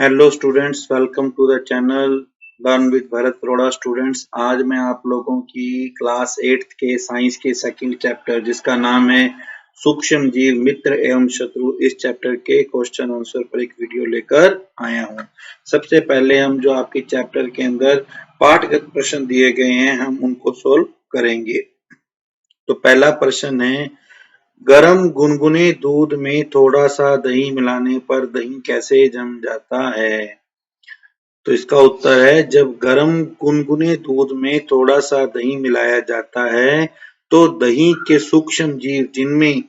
Hello students, welcome to the channel learn with Bharat Arora. Students, आज मैं आप लोगों की क्लास 8th के साइंस के सेकंड चैप्टर जिसका नाम है सूक्ष्म जीव मित्र एवं शत्रु, इस चैप्टर के क्वेश्चन आंसर पर एक वीडियो लेकर आया हूं। सबसे पहले हम जो आपके चैप्टर के अंदर पाठगत प्रश्न दिए गए हैं हम उनको सोल्व करेंगे। तो पहला प्रश्न है, गरम गुनगुने दूध में थोड़ा सा दही मिलाने पर दही कैसे जम जाता है? तो इसका उत्तर है, जब गरम गुनगुने दूध में थोड़ा सा दही मिलाया जाता है तो दही के सूक्ष्म जीव, जिनमें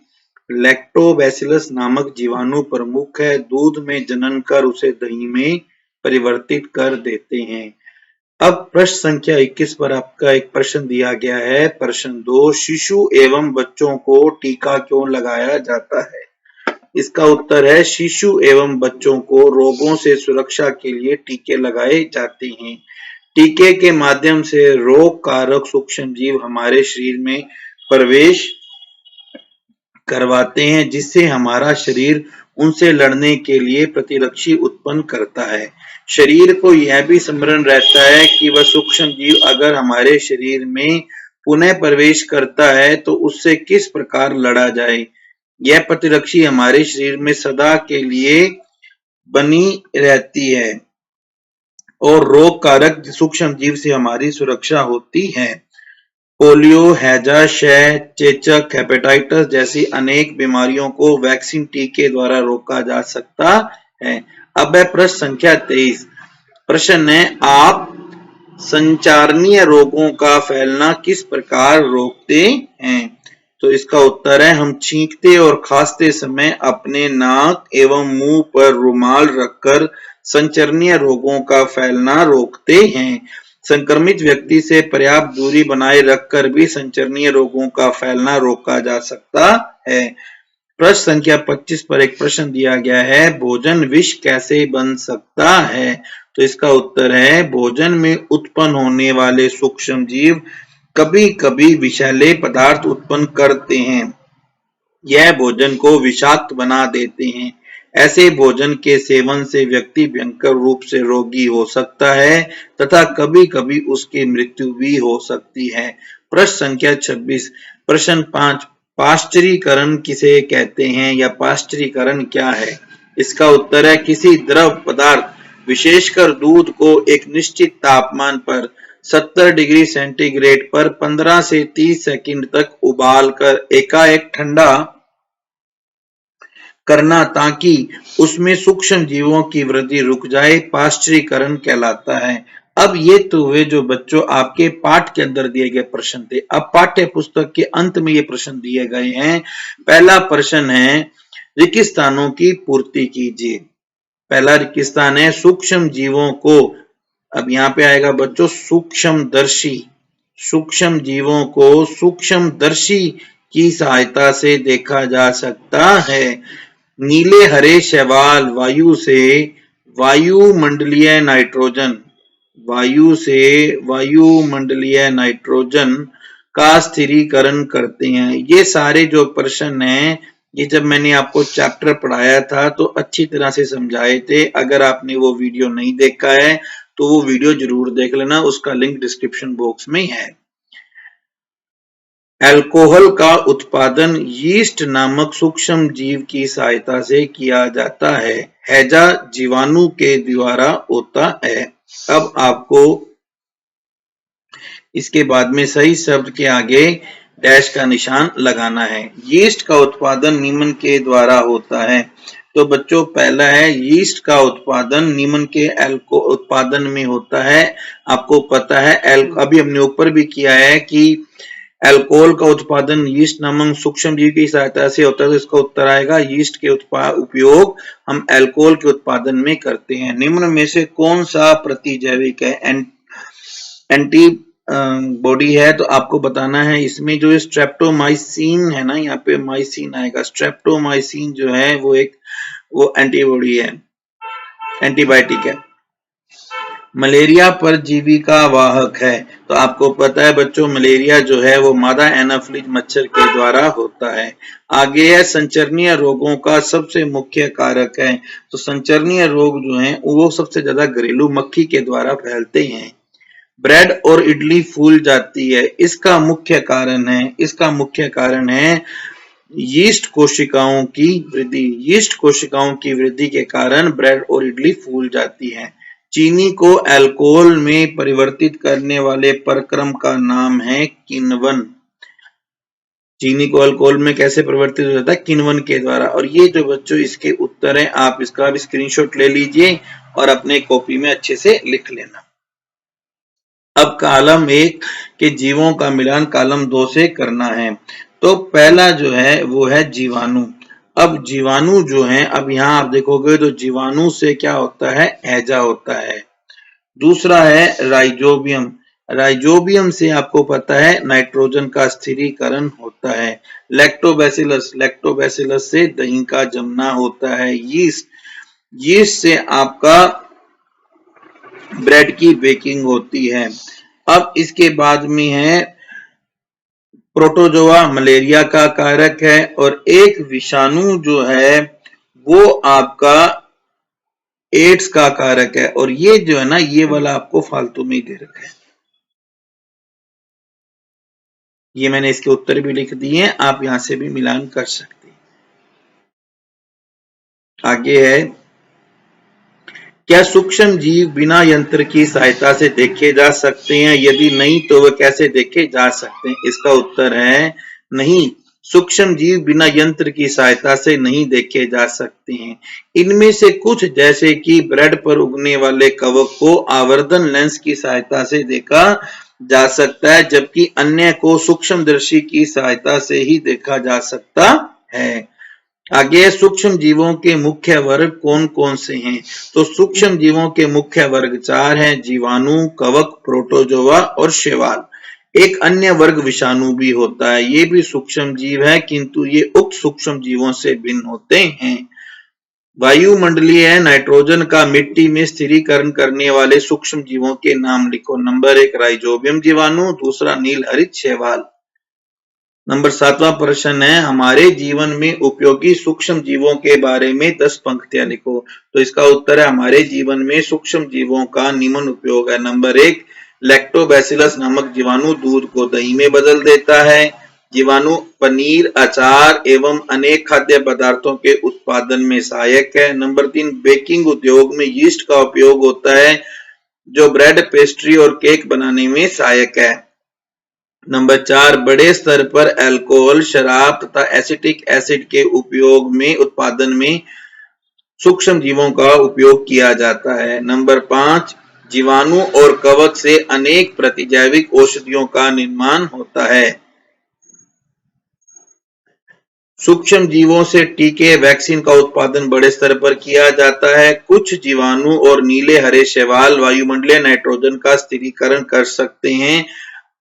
लैक्टोबैसिलस नामक जीवाणु प्रमुख है, दूध में जनन कर उसे दही में परिवर्तित कर देते हैं। अब प्रश्न संख्या 21 पर आपका एक प्रश्न दिया गया है। प्रश्न 2, शिशु एवं बच्चों को टीका क्यों लगाया जाता है? इसका उत्तर है, शिशु एवं बच्चों को रोगों से सुरक्षा के लिए टीके लगाए जाते हैं। टीके के माध्यम से रोग कारक सूक्ष्म जीव हमारे शरीर में प्रवेश करवाते हैं, जिससे हमारा शरीर उनसे लड़ने के लिए प्रतिरक्षी उत्पन्न करता है। शरीर को यह भी स्मरण रहता है कि वह सूक्ष्म जीव अगर हमारे शरीर में पुनः प्रवेश करता है तो उससे किस प्रकार लड़ा जाए। यह प्रतिरक्षी हमारे शरीर में सदा के लिए बनी रहती है और रोग कारक सूक्ष्म जीव से हमारी सुरक्षा होती है। पोलियो, हैजा, क्षय, चेचक, हेपेटाइटिस जैसी अनेक बीमारियों को वैक्सीन टीके द्वारा रोका जा सकता है। अब है प्रश्न संख्या 23। प्रश्न है, आप संचारणीय रोगों का फैलना किस प्रकार रोकते हैं? तो इसका उत्तर है, हम छींकते और खांसते समय अपने नाक एवं मुंह पर रुमाल रखकर संचारणीय रोगों का फैलना रोकते हैं। संक्रमित व्यक्ति से पर्याप्त दूरी बनाए रखकर भी संचारणीय रोगों का फैलना रोका जा सकता है। प्रश्न संख्या 25 पर एक प्रश्न दिया गया है, भोजन विष कैसे बन सकता है? तो इसका उत्तर है, भोजन में उत्पन्न होने वाले सूक्ष्म जीव कभी कभी विषैले पदार्थ उत्पन्न करते हैं। यह भोजन को विषाक्त बना देते हैं। ऐसे भोजन के सेवन से व्यक्ति भयंकर रूप से रोगी हो सकता है तथा कभी कभी उसकी मृत्यु भी हो सकती है। प्रश्न संख्या 26। प्रश्न 5, पाश्चरीकरण किसे कहते हैं या पाश्चरीकरण क्या है? इसका उत्तर है, किसी द्रव पदार्थ विशेषकर दूध को एक निश्चित तापमान पर 70 डिग्री सेंटीग्रेड पर 15 से 30 सेकंड तक उबालकर एकाएक ठंडा करना ताकि उसमें सूक्ष्म जीवों की वृद्धि रुक जाए, पाश्चरीकरण कहलाता है। अब ये तो हुए जो बच्चों आपके पाठ के अंदर दिए गए प्रश्न थे। अब पाठ्य पुस्तक के अंत में ये प्रश्न दिए गए हैं। पहला प्रश्न है, रेगिस्तानों की पूर्ति कीजिए। पहला रेगिस्तान है, सूक्ष्म जीवों को, अब यहाँ पे आएगा बच्चों सूक्ष्मदर्शी, सूक्ष्म जीवों को सूक्ष्मदर्शी की सहायता से देखा जा सकता है। नीले हरे शैवाल वायु से वायुमंडलीय नाइट्रोजन, वायु से वायुमंडलीय नाइट्रोजन का स्थिरीकरण करते हैं। ये सारे जो प्रश्न हैं, ये जब मैंने आपको चैप्टर पढ़ाया था तो अच्छी तरह से समझाए थे। अगर आपने वो वीडियो नहीं देखा है तो वो वीडियो जरूर देख लेना, उसका लिंक डिस्क्रिप्शन बॉक्स में है। अल्कोहल का उत्पादन यीस्ट नामक सूक्ष्म जीव की सहायता से किया जाता है। हैजा जीवाणु के द्वारा होता है। अब आपको इसके बाद में सही शब्द के आगे डैश का निशान लगाना है। यीस्ट का उत्पादन निम्न के द्वारा होता है। तो बच्चों, पहला है, यीस्ट का उत्पादन निम्न के उत्पादन में होता है। आपको पता है अभी हमने ऊपर भी किया है कि अल्कोहल का उत्पादन यीस्ट नामक सूक्ष्म जीव की सहायता से होता है। तो इसका उत्तर आएगा, यीस्ट के उपयोग हम अल्कोहल के उत्पादन में करते हैं। निम्न में से कौन सा प्रतिजैविक है, एंटी बॉडी है? तो आपको बताना है। इसमें जो स्ट्रेप्टोमाइसिन है ना, यहाँ पे माइसिन आएगा। स्ट्रेप्टोमाइसिन जो है वो एंटीबॉडी है, एंटीबायोटिक है। मलेरिया परजीवी का वाहक है। तो आपको पता है बच्चों, मलेरिया जो है वो मादा एनाफिलिज मच्छर के द्वारा होता है। आगे है संचरणीय रोगों का सबसे मुख्य कारक है। तो संचरणीय रोग जो हैं वो सबसे ज्यादा घरेलू मक्खी के द्वारा फैलते हैं। ब्रेड और इडली फूल जाती है, इसका मुख्य कारण है यीस्ट कोशिकाओं की वृद्धि। यीस्ट कोशिकाओं की वृद्धि के कारण ब्रेड और इडली फूल जाती है। चीनी को अल्कोहल में परिवर्तित करने वाले प्रक्रम का नाम है किण्वन। चीनी को अल्कोहल में कैसे परिवर्तित हो जाता है? किण्वन के द्वारा। और ये जो बच्चों इसके उत्तर हैं, आप इसका भी स्क्रीनशॉट ले लीजिए और अपने कॉपी में अच्छे से लिख लेना। अब कॉलम 1 के जीवों का मिलान कॉलम 2 से करना है। तो पहला जो है वो है जीवाणु। अब जीवाणु जो है, अब यहाँ आप देखोगे तो जीवाणु से क्या होता है? हैजा होता है। दूसरा है राइजोबियम। राइजोबियम से आपको पता है नाइट्रोजन का स्थिरीकरण होता है। लैक्टोबैसिलस से दही का जमना होता है। यीस्ट से आपका ब्रेड की बेकिंग होती है। अब इसके बाद में है प्रोटोजोआ, मलेरिया का कारक है। और एक विषाणु जो है वो आपका एड्स का कारक है। और ये जो है ना, ये वाला आपको फालतू में दे रखा है। ये मैंने इसके उत्तर भी लिख दिए हैं, आप यहां से भी मिलान कर सकते हैं। आगे है, क्या सूक्ष्म जीव बिना यंत्र की सहायता से देखे जा सकते हैं? यदि नहीं तो वे कैसे देखे जा सकते हैं? इसका उत्तर है नहीं। सूक्ष्म जीव बिना यंत्र की सहायता से नहीं देखे जा सकते हैं। इनमें से कुछ, जैसे कि ब्रेड पर उगने वाले कवक को आवर्धन लेंस की सहायता से देखा जा सकता है, जबकि अन्य को सूक्ष्मदर्शी की सहायता से ही देखा जा सकता है। आगे सूक्ष्म जीवों के मुख्य वर्ग कौन कौन से हैं? तो सूक्ष्म जीवों के मुख्य वर्ग 4 हैं: जीवाणु, कवक, प्रोटोजोआ और शैवाल। एक अन्य वर्ग विषाणु भी होता है। ये भी सूक्ष्म जीव है, किंतु ये उक्त सूक्ष्म जीवों से भिन्न होते हैं। वायुमंडलीय नाइट्रोजन का मिट्टी में स्थिरीकरण करने वाले सूक्ष्म जीवों के नाम लिखो। नंबर 1 राइजोबियम जीवाणु, दूसरा नील हरित शैवाल। नंबर 7वां प्रश्न है, हमारे जीवन में उपयोगी सूक्ष्म जीवों के बारे में 10 पंक्तियां लिखो। तो इसका उत्तर है, हमारे जीवन में सूक्ष्म जीवों का निम्न उपयोग है। नंबर 1 लैक्टोबैसिलस नामक जीवाणु दूध को दही में बदल देता है। जीवाणु पनीर, अचार एवं अनेक खाद्य पदार्थों के उत्पादन में सहायक है। नंबर 3 बेकिंग उद्योग में यीस्ट का उपयोग होता है, जो ब्रेड, पेस्ट्री और केक बनाने में सहायक है। नंबर 4 बड़े स्तर पर अल्कोहल, शराब तथा एसिटिक एसिड के उत्पादन में सूक्ष्म जीवों का उपयोग किया जाता है। नंबर 5 जीवाणु और कवक से अनेक प्रतिजैविक औषधियों का निर्माण होता है। सूक्ष्म जीवों से टीके, वैक्सीन का उत्पादन बड़े स्तर पर किया जाता है। कुछ जीवाणु और नीले हरे शैवाल वायुमंडलीय नाइट्रोजन का स्थिरीकरण कर सकते हैं।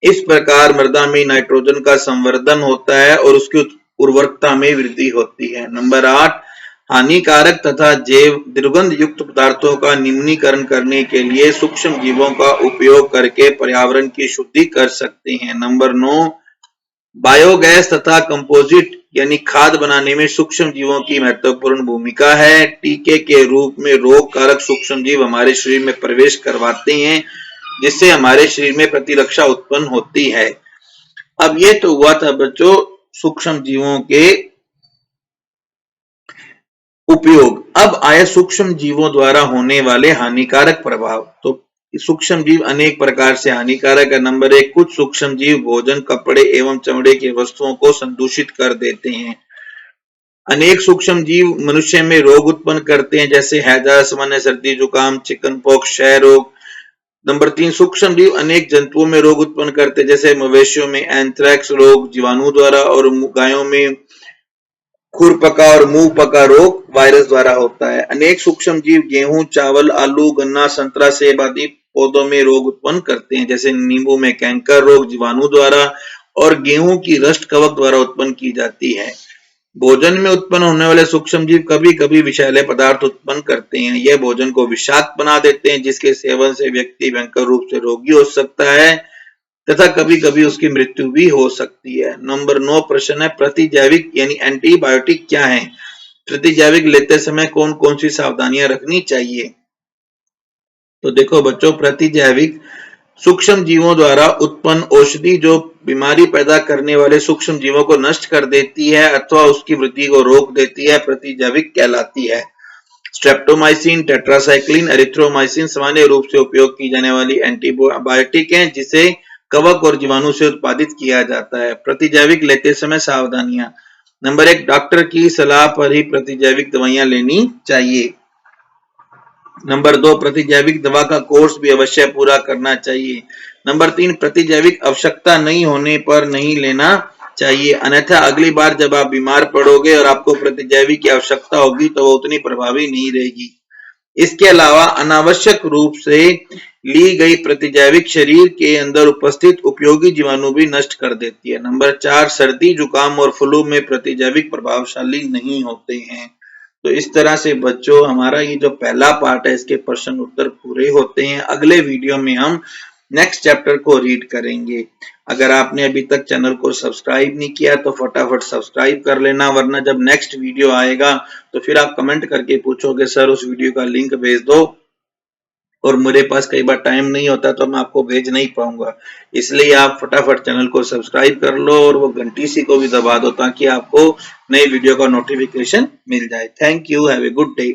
इस प्रकार मृदा में नाइट्रोजन का संवर्धन होता है और उसकी उर्वरकता में वृद्धि होती है। नंबर 8 हानिकारक तथा जैव दुर्गंध युक्त पदार्थों का न्यूनीकरण करने के लिए सूक्ष्म जीवों का उपयोग करके पर्यावरण की शुद्धि कर सकते हैं। नंबर 9 बायोगैस तथा कंपोजिट यानी खाद बनाने में सूक्ष्म जीवों की महत्वपूर्ण भूमिका है। टीके के रूप में रोग कारक सूक्ष्म जीव हमारे शरीर में प्रवेश करवाते हैं, जिससे हमारे शरीर में प्रतिरक्षा उत्पन्न होती है। अब ये तो हुआ था बच्चों सूक्ष्म जीवों के उपयोग। अब आए सूक्ष्म जीवों द्वारा होने वाले हानिकारक प्रभाव। तो सूक्ष्म जीव अनेक प्रकार से हानिकारक है। नंबर 1 कुछ सूक्ष्म जीव भोजन, कपड़े एवं चमड़े की वस्तुओं को संदूषित कर देते हैं। अनेक सूक्ष्म जीव मनुष्य में रोग उत्पन्न करते हैं, जैसे हैजा, सामान्य सर्दी जुकाम, चिकन पॉक्स, क्षय रोग। नंबर 3 सूक्ष्म जीव अनेक जंतुओं में रोग उत्पन्न करते हैं, जैसे मवेशियों में एंथ्रेक्स रोग जीवाणु द्वारा और गायों में खुरपका और मुंह पका रोग वायरस द्वारा होता है। अनेक सूक्ष्म जीव गेहूं, चावल, आलू, गन्ना, संतरा, सेब आदि पौधों में रोग उत्पन्न करते हैं, जैसे नींबू में कैंकर रोग जीवाणु द्वारा और गेहूं की रस्ट कवक द्वारा उत्पन्न की जाती है। भोजन में उत्पन्न होने वाले सूक्ष्म जीव कभी कभी विषैले पदार्थ उत्पन्न करते हैं। यह भोजन को विषाक्त बना देते हैं, जिसके सेवन से व्यक्ति भयंकर रूप से रोगी हो सकता है तथा कभी कभी उसकी मृत्यु भी हो सकती है। नंबर 9 प्रश्न है, प्रतिजैविक यानी एंटीबायोटिक क्या है? प्रतिजैविक लेते समय कौन कौन सी सावधानियां रखनी चाहिए? तो देखो बच्चों, प्रतिजैविक सूक्ष्म जीवों द्वारा उत्पन्न औषधि जो बीमारी पैदा करने वाले सूक्ष्म जीवों को नष्ट कर देती है अथवा उसकी वृद्धि को रोक देती है, प्रतिजैविक कहलाती है। स्ट्रेप्टोमाइसिन, टेट्रासाइक्लिन, एरिथ्रोमाइसिन सामान्य रूप से उपयोग की जाने वाली एंटीबायोटिक हैं, जिसे कवक और जीवाणु से उत्पादित किया जाता है। प्रतिजैविक लेते समय सावधानियां। नंबर 1, डॉक्टर की सलाह पर ही प्रतिजैविक दवाइयां लेनी चाहिए। नंबर 2, प्रतिजैविक दवा का कोर्स भी अवश्य पूरा करना चाहिए। नंबर 3, प्रतिजैविक आवश्यकता नहीं होने पर नहीं लेना चाहिए, अन्यथा अगली बार जब आप बीमार पड़ोगे और आपको प्रतिजैविक की आवश्यकता होगी तो वो उतनी प्रभावी नहीं रहेगी। इसके अलावा अनावश्यक रूप से ली गई प्रतिजैविक शरीर के अंदर उपस्थित उपयोगी जीवाणु भी नष्ट कर देती है। नंबर 4, सर्दी, जुकाम और फ्लू में प्रतिजैविक प्रभावशाली नहीं होते हैं। तो इस तरह से बच्चों हमारा ये जो पहला पार्ट है इसके प्रश्न उत्तर पूरे होते हैं। अगले वीडियो में हम नेक्स्ट चैप्टर को रीड करेंगे। अगर आपने अभी तक चैनल को सब्सक्राइब नहीं किया तो फटाफट सब्सक्राइब कर लेना, वरना जब नेक्स्ट वीडियो आएगा तो फिर आप कमेंट करके पूछोगे सर उस वीडियो का लिंक भेज दो, और मेरे पास कई बार टाइम नहीं होता तो मैं आपको भेज नहीं पाऊंगा। इसलिए आप फटाफट चैनल को सब्सक्राइब कर लो और वो घंटी सी को भी दबा दो ताकि आपको नई वीडियो का नोटिफिकेशन मिल जाए। Thank you, have a good day.